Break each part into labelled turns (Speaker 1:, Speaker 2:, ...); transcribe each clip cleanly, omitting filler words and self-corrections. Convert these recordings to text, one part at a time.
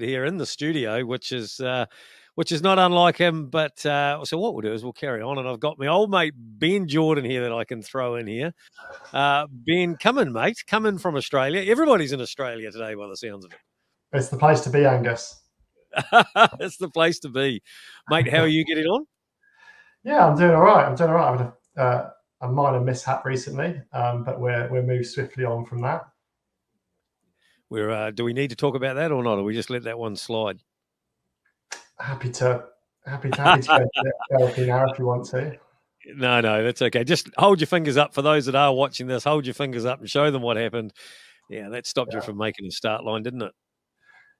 Speaker 1: here in the studio, which is not unlike him. But so what we'll do is we'll carry on, and I've got my old mate Ben Jordan here that I can throw in here. Ben, come in, mate. Come in from Australia. Everybody's in Australia today, by the sounds of it.
Speaker 2: It's the place to be, Angus.
Speaker 1: It's the place to be, mate. How are you getting on?
Speaker 2: Yeah, I'm doing all right. I had a minor mishap recently, but we're moved swiftly on from that.
Speaker 1: Do we need to talk about that or not? Or we just let that one slide?
Speaker 2: Happy to go to therapy now if you want to.
Speaker 1: No, that's okay. Just hold your fingers up for those that are watching this. Hold your fingers up and show them what happened. Yeah, that stopped you from making the start line, didn't it?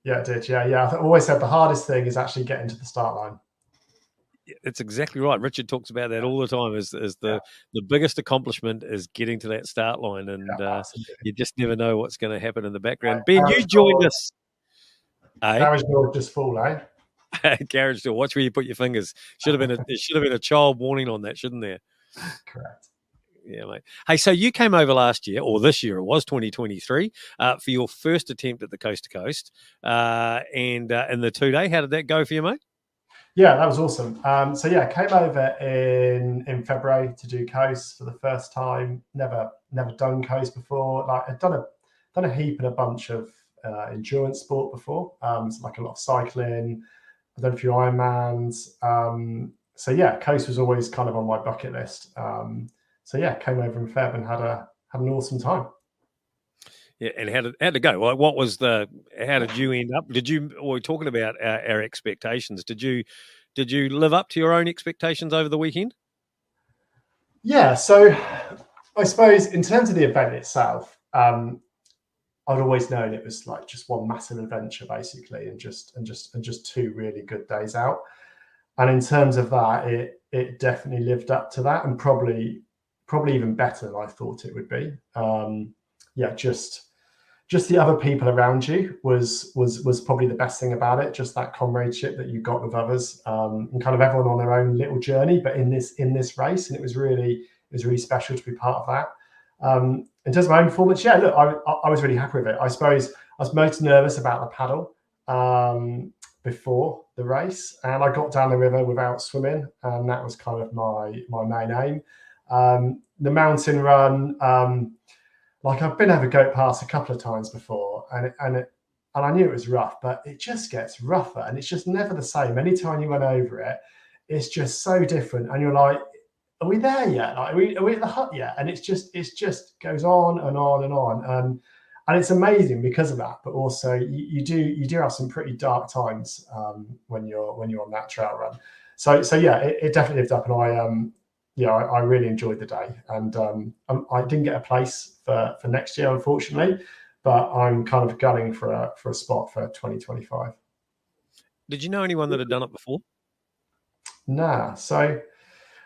Speaker 2: Yeah, it did. Yeah. I've always said the hardest thing is actually getting to the start line.
Speaker 1: That's exactly right. Richard talks about that all the time. Is the biggest accomplishment is getting to that start line, and you just never know what's going to happen in the background. Ben, you joined us.
Speaker 2: Garage door just full, eh?
Speaker 1: Garage door. Watch where you put your fingers. There should have been a child warning on that, shouldn't there?
Speaker 2: Correct.
Speaker 1: Yeah, mate. Hey, so you came over last year, or this year it was 2023, for your first attempt at the Coast to Coast, and in the 2-day. How did that go for you, mate?
Speaker 2: Yeah, that was awesome. So yeah, came over in February to do coast for the first time. Never done coast before. Like I'd done a heap and a bunch of endurance sport before. So like a lot of cycling. I've done a few Ironmans. So yeah, coast was always kind of on my bucket list. So yeah, came over in Feb and had an awesome time.
Speaker 1: Yeah, and how did it go? Like, how did you end up? We're talking about our expectations. Did you live up to your own expectations over the weekend?
Speaker 2: Yeah, so I suppose in terms of the event itself, I'd always known it was like just one massive adventure basically, and just 2 really good days out. And in terms of that, it definitely lived up to that, and probably even better than I thought it would be. Yeah, just the other people around you was probably the best thing about it. Just that comradeship that you got with others, and kind of everyone on their own little journey, but in this race, and it was really special to be part of that. In terms of my own performance, yeah, look, I was really happy with it. I suppose I was most nervous about the paddle before the race, and I got down the river without swimming, and that was kind of my main aim. The mountain run. Like I've been over Goat Pass a couple of times before, and I knew it was rough, but it just gets rougher, and it's just never the same. Anytime you run over it, it's just so different, and you're like, "Are we there yet? Like, are we at the hut yet?" And it just goes on and on and on, and it's amazing because of that. But also, you do have some pretty dark times when you're on that trail run. So yeah, it definitely lived up, and I really enjoyed the day, and I didn't get a place for next year, unfortunately, but I'm kind of gunning for a spot for 2025.
Speaker 1: Did you know anyone that had done it before?
Speaker 2: Nah. So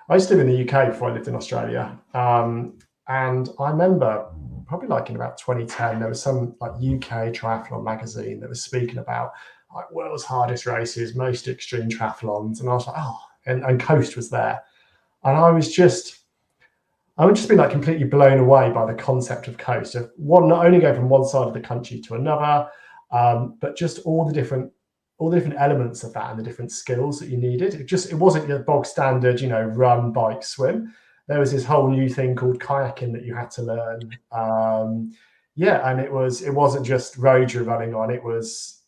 Speaker 2: I used to live in the UK before I lived in Australia, and I remember probably like in about 2010, there was some like UK triathlon magazine that was speaking about like world's hardest races, most extreme triathlons, and I was like, oh, and Coast was there. And I would just be like completely blown away by the concept of coast, of one, not only go from one side of the country to another, but just all the different elements of that and the different skills that you needed. It wasn't your bog standard, run, bike, swim. There was this whole new thing called kayaking that you had to learn. And it wasn't just roads you're running on. It was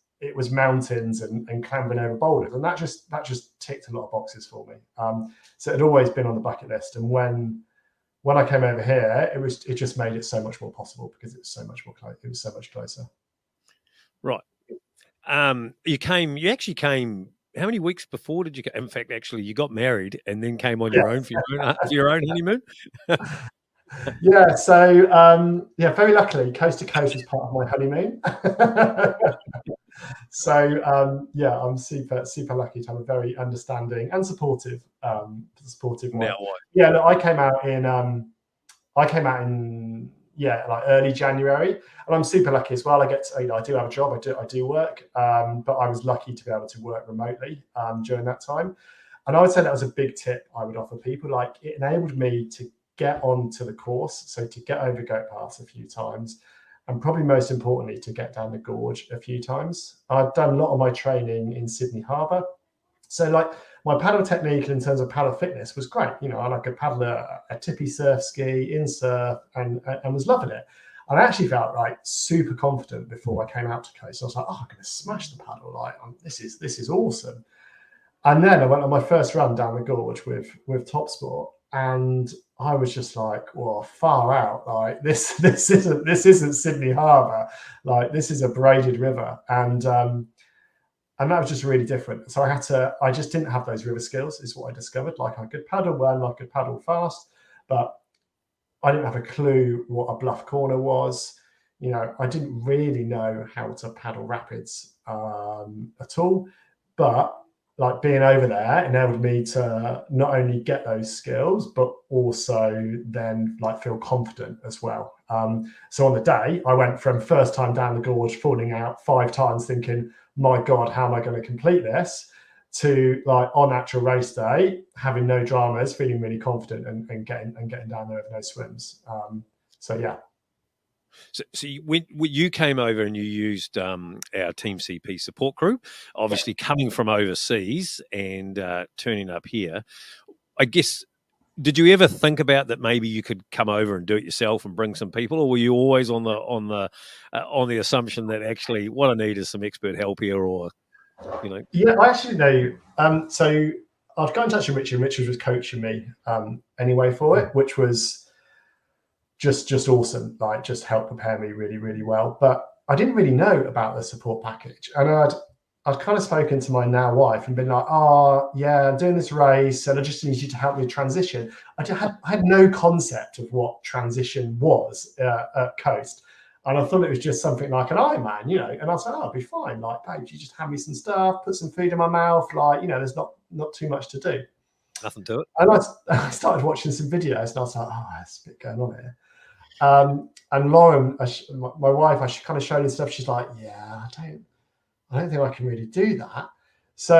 Speaker 2: mountains and clambering over boulders, and that just ticked a lot of boxes for me. So it had always been on the bucket list, and when I came over here, it just made it so much more possible because it was so much more close. It was so much closer.
Speaker 1: Right. You actually came. How many weeks before did you? In fact, actually, you got married and then came on your own for your own honeymoon.
Speaker 2: Yeah. So very luckily, Coast to Coast was part of my honeymoon. So I'm super lucky to have a very understanding and supportive wife. Yeah, look, I came out in like early January, and I'm super lucky as well. I do have a job, I do work, but I was lucky to be able to work remotely during that time. And I would say that was a big tip I would offer people. Like, it enabled me to get onto the course, so to get over Goat Pass a few times, and probably most importantly, to get down the gorge a few times. I've done a lot of my training in Sydney Harbour. So like my paddle technique in terms of paddle fitness was great. You know, I could paddle a tippy surf ski, in surf, and was loving it. And I actually felt like super confident before I came out to coast. I was like, oh, I'm going to smash the paddle. Like, this is awesome. And then I went on my first run down the gorge with Top Sport, and I was just like, well, far out. Like this isn't Sydney Harbour. Like this is a braided river, and that was just really different. So I just didn't have those river skills, is what I discovered. Like I could paddle well, I could paddle fast, but I didn't have a clue what a bluff corner was. You know, I didn't really know how to paddle rapids at all. But like being over there enabled me to not only get those skills, but also then like feel confident as well. So on the day, I went from first time down the gorge, falling out 5 times, thinking, my God, how am I going to complete this? To like on actual race day, having no dramas, feeling really confident and getting down there with no swims. So yeah.
Speaker 1: So when you came over and you used our TeamCP support group, obviously coming from overseas and turning up here, I guess, did you ever think about that maybe you could come over and do it yourself and bring some people, or were you always on the assumption that actually what I need is some expert help here, or you know?
Speaker 2: Yeah, I actually know. So I've got in touch with Richard, and Richard was coaching me anyway for it, which was just awesome. Like just helped prepare me really, really well. But I didn't really know about the support package, and I'd kind of spoken to my now wife and been like, oh yeah, I'm doing this race and I just need you to help me transition. I had no concept of what transition was at Coast. And I thought it was just something like an Ironman, you know. And I was like, oh, I'll be fine. Like, babe, you just hand me some stuff, put some food in my mouth. Like, you know, there's not too much to do.
Speaker 1: Nothing to it.
Speaker 2: And I started watching some videos and I was like, oh, there's a bit going on here. And Lauren, my wife, I kind of showed her stuff. She's like, yeah, I don't think I can really do that. So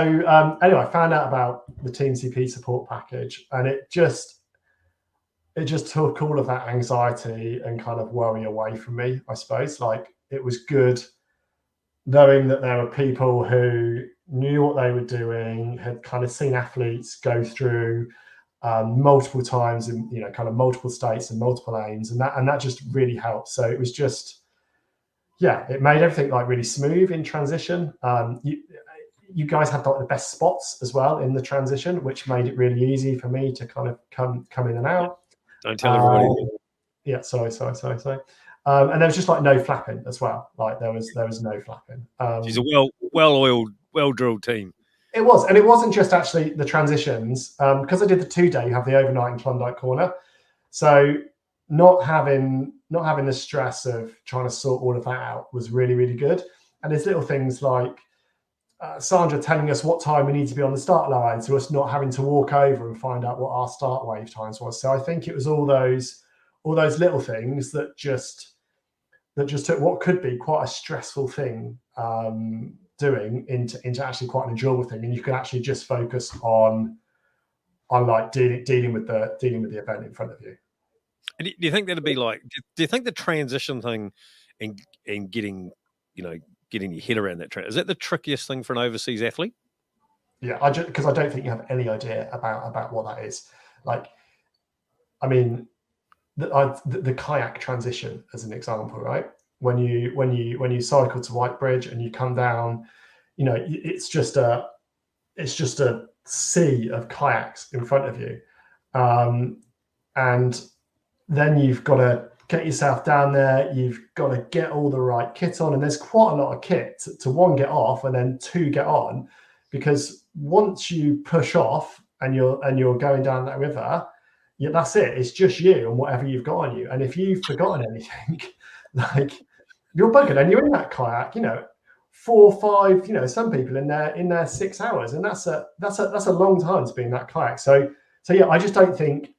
Speaker 2: anyway, I found out about the TeamCP support package, and it just took all of that anxiety and kind of worry away from me, I suppose. Like it was good knowing that there were people who knew what they were doing, had kind of seen athletes go through multiple times in, you know, kind of multiple states and multiple aims, and that just really helped. So it was just, yeah, it made everything like really smooth in transition. You guys had like the best spots as well in the transition, which made it really easy for me to kind of come in and out.
Speaker 1: Don't tell everybody.
Speaker 2: Yeah, sorry. And there was just like no flapping as well. Like there was no flapping.
Speaker 1: She's a well-oiled, well-drilled team.
Speaker 2: It was, and it wasn't just actually the transitions. Because I did the 2-day, you have the overnight in Klondike Corner. So not having the stress of trying to sort all of that out was really, really good. And there's little things like Sandra telling us what time we need to be on the start line, so us not having to walk over and find out what our start wave times was. So I think it was all those little things that just took what could be quite a stressful thing doing into actually quite an enjoyable thing, and you can actually just focus on like dealing with the event in front of you.
Speaker 1: Do you think that'd be like? Do you think the transition thing and getting your head around that is that the trickiest thing for an overseas athlete?
Speaker 2: Yeah, because I don't think you have any idea about what that is. Like, I mean, the kayak transition as an example, right? When you cycle to Whitebridge and you come down, you know, it's just a sea of kayaks in front of you, and then you've got to get yourself down there. You've got to get all the right kit on, and there's quite a lot of kit to one, get off, and then 2, get on, because once you push off and you're going down that river, yeah, that's it. It's just you and whatever you've got on you. And if you've forgotten anything, like you're buggered, and you're in that kayak, you know, 4 or 5, you know, some people in there 6 hours, and that's a long time to be in that kayak. So yeah, I just don't think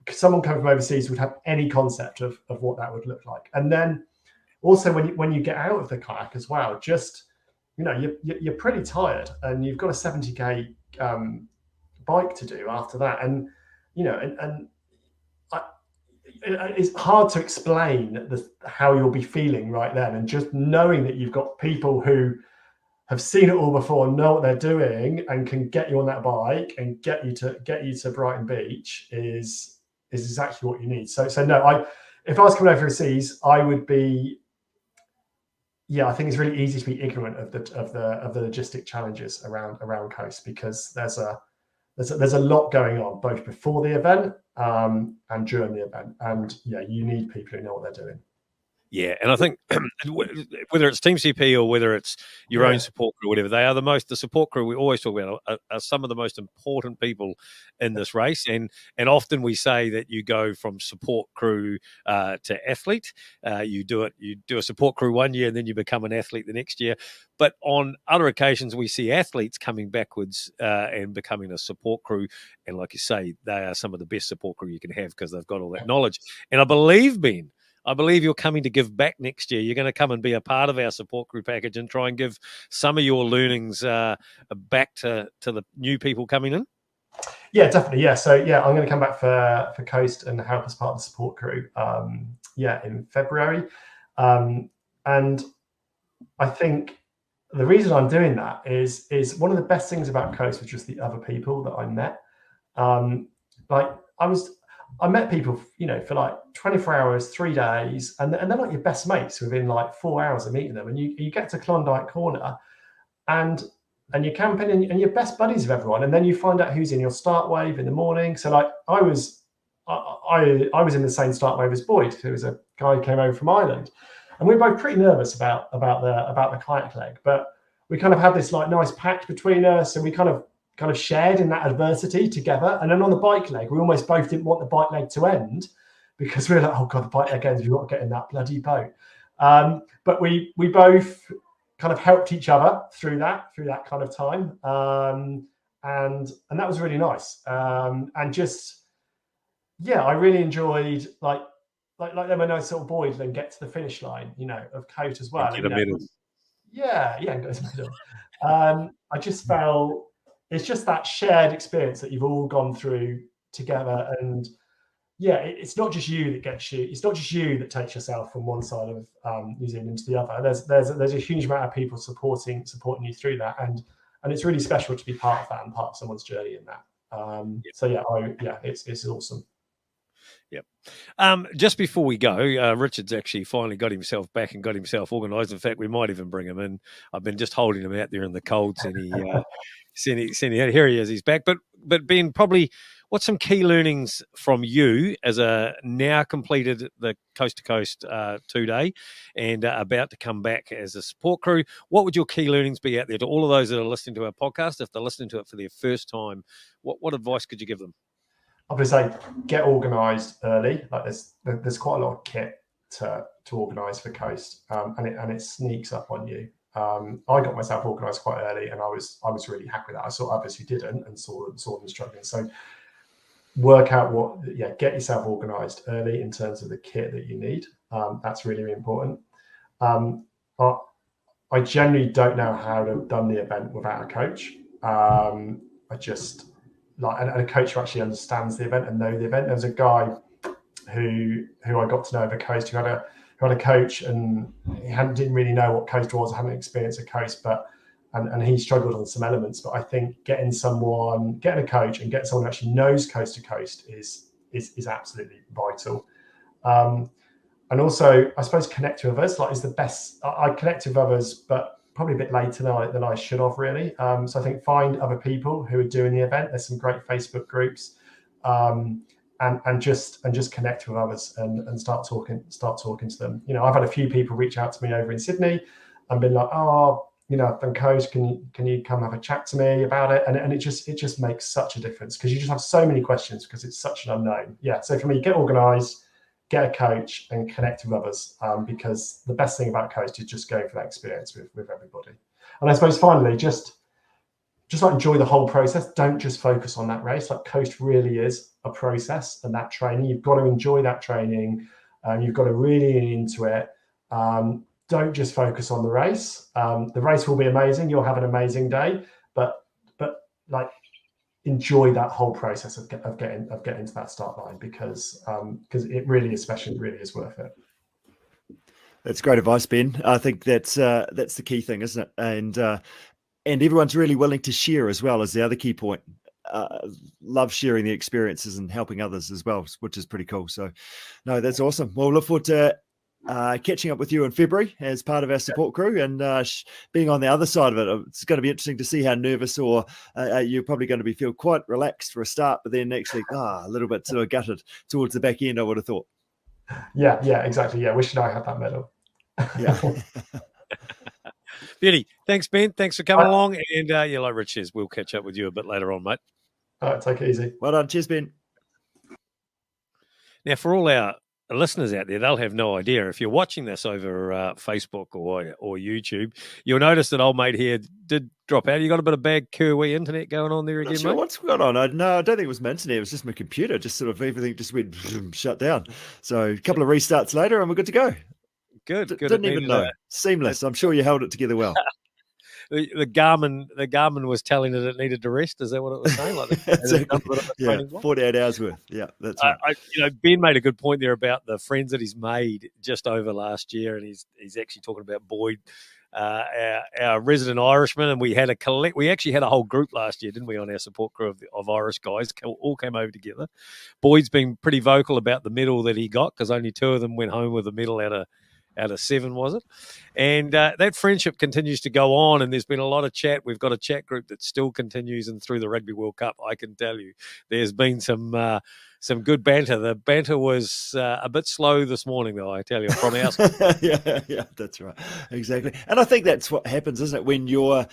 Speaker 2: someone coming from overseas would have any concept of what that would look like. And then also when you get out of the kayak as well, just, you know, you're pretty tired, and you've got a 70k bike to do after that, and you know, and it's hard to explain how you'll be feeling right then, and just knowing that you've got people who have seen it all before, know what they're doing, and can get you on that bike and get you to Brighton Beach is exactly what you need. So no, if I was coming over overseas, I would be. Yeah, I think it's really easy to be ignorant of the logistic challenges around coast, because there's a lot going on both before the event and during the event, and yeah, you need people who know what they're doing.
Speaker 1: Yeah, and I think whether it's TeamCP or whether it's your own support crew or whatever, they are the support crew we always talk about are some of the most important people in this race. And often we say that you go from support crew to athlete. You do a support crew one year and then you become an athlete the next year. But on other occasions, we see athletes coming backwards and becoming a support crew. And like you say, they are some of the best support crew you can have because they've got all that knowledge. And I believe you're coming to give back next year. You're going to come and be a part of our support crew package and try and give some of your learnings back to the new people coming in.
Speaker 2: Yeah, definitely. Yeah, so yeah, I'm going to come back for Coast and help as part of the support crew. In February, and I think the reason I'm doing that is one of the best things about Coast was just the other people that I met. I met people, for like 24 hours, 3 days, and they're like your best mates within like 4 hours of meeting them. And you get to Klondike Corner and you're camping and you're best buddies with everyone. And then you find out who's in your start wave in the morning. So like I was in the same start wave as Boyd, who was a guy who came over from Ireland. And we were both pretty nervous about the kayak leg, but we kind of had this like nice pact between us, and we kind of shared in that adversity together. And then on the bike leg, we almost both didn't want the bike leg to end, because we were like, oh God, the bike leg ends, we've got to get in that bloody boat. But we both kind of helped each other through that kind of time. And that was really nice. And just, yeah, I really enjoyed like when I saw Boyd then get to the finish line, of Coat as well.
Speaker 1: And
Speaker 2: Yeah, and go to medal. I just felt, it's just that shared experience that you've all gone through together. And yeah, it's not just you that gets you. It's not just you that takes yourself from one side of New Zealand into the other. There's a huge amount of people supporting you through that, and it's really special to be part of that and part of someone's journey in that. So yeah, it's awesome.
Speaker 1: Yep. Just before we go, Richard's actually finally got himself back and got himself organised. In fact, we might even bring him in. I've been just holding him out there in the cold, and here he is. He's back. But Ben, probably, what's some key learnings from you as a now completed the Coast to Coast 2-day and about to come back as a support crew? What would your key learnings be out there to all of those that are listening to our podcast? If they're listening to it for their first time, what advice could you give them?
Speaker 2: Obviously, get organised early. Like there's quite a lot of kit to organise for Coast, and it sneaks up on you. I got myself organised quite early, and I was really happy with that. I saw others who didn't and saw them struggling. So work out get yourself organised early in terms of the kit that you need. That's really, really important. I generally don't know how to have done the event without a coach. I just and a coach who actually understands the event and know the event. There was a guy who I got to know over Coast who had a coach, and he didn't really know what Coast was, hadn't experienced a Coast, and he struggled on some elements. But I think getting a coach and getting someone who actually knows Coast to Coast is absolutely vital. And also, I suppose, connect with others is the best. I connect with others, but probably a bit later than I should have, really. So I think find other people who are doing the event. There's some great Facebook groups, and just connect with others and start talking to them. I've had a few people reach out to me over in Sydney and been like, oh, I've done Coast. Can you come have a chat to me about it? And it just makes such a difference, because you just have so many questions because it's such an unknown. Yeah. So for me, get organised, get a coach, and connect with others, because the best thing about Coast is just going for that experience with everybody. And I suppose finally, just enjoy the whole process. Don't just focus on that race. Coast really is a process, and that training, you've got to enjoy that training. You've got to really lean into it. Don't just focus on the race. The race will be amazing. You'll have an amazing day, but enjoy that whole process of getting to that start line, because it really, especially, really is worth it.
Speaker 3: That's great advice, Ben. I think that's the key thing, isn't it? And everyone's really willing to share as well, is the other key point. Love sharing the experiences and helping others as well, which is pretty cool. So, no, that's awesome. Well, look forward to catching up with you in February as part of our support crew, and being on the other side of it. It's going to be interesting to see how nervous, or you're probably going to feel quite relaxed for a start, but then actually a little bit sort of gutted towards the back end, I would have thought.
Speaker 2: Yeah, exactly. Yeah, wishing I had that medal.
Speaker 3: Yeah.
Speaker 1: Beauty. Thanks, Ben. Thanks for coming along. And like Rich says, we'll catch up with you a bit later on, mate.
Speaker 2: All right, take it easy.
Speaker 3: Well done. Cheers, Ben.
Speaker 1: Now, for all our listeners out there, they'll have no idea. If you're watching this over Facebook or YouTube, you'll notice that old mate here did drop out. You got a bit of bad Kiwi internet going on there again, mate?
Speaker 3: What's going on? No, I don't think it was my internet. It was just my computer. Just sort of everything just went shut down. So a couple of restarts later, and we're good to go.
Speaker 1: Good.
Speaker 3: Didn't even know. Seamless. I'm sure you held it together well.
Speaker 1: The Garmin was telling it needed to rest. Is that what it was saying? Like
Speaker 3: exactly. 48 hours worth. Yeah, that's right.
Speaker 1: Ben made a good point there about the friends that he's made just over last year, and he's actually talking about Boyd, our resident Irishman, and we actually had a whole group last year, didn't we, on our support crew of Irish guys, all came over together. Boyd's been pretty vocal about the medal that he got, because only 2 of them went home with a medal out of 7, was it? And that friendship continues to go on, and there's been a lot of chat. We've got a chat group that still continues, and through the Rugby World Cup, I can tell you, there's been some good banter. The banter was a bit slow this morning, though, I tell you, from our side.
Speaker 3: yeah, that's right. Exactly. And I think that's what happens, isn't it, when you're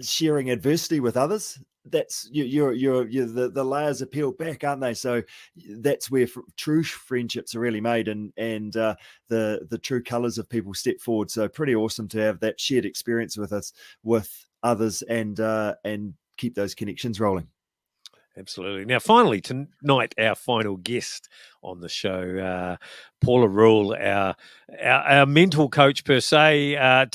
Speaker 3: sharing adversity with others? That's the layers are peeled back, aren't they? So that's where true friendships are really made, and the true colours of people step forward. So pretty awesome to have that shared experience with others, and keep those connections rolling.
Speaker 1: Absolutely. Now, finally, tonight, our final guest on the show, Paula Rule, our mental coach per se,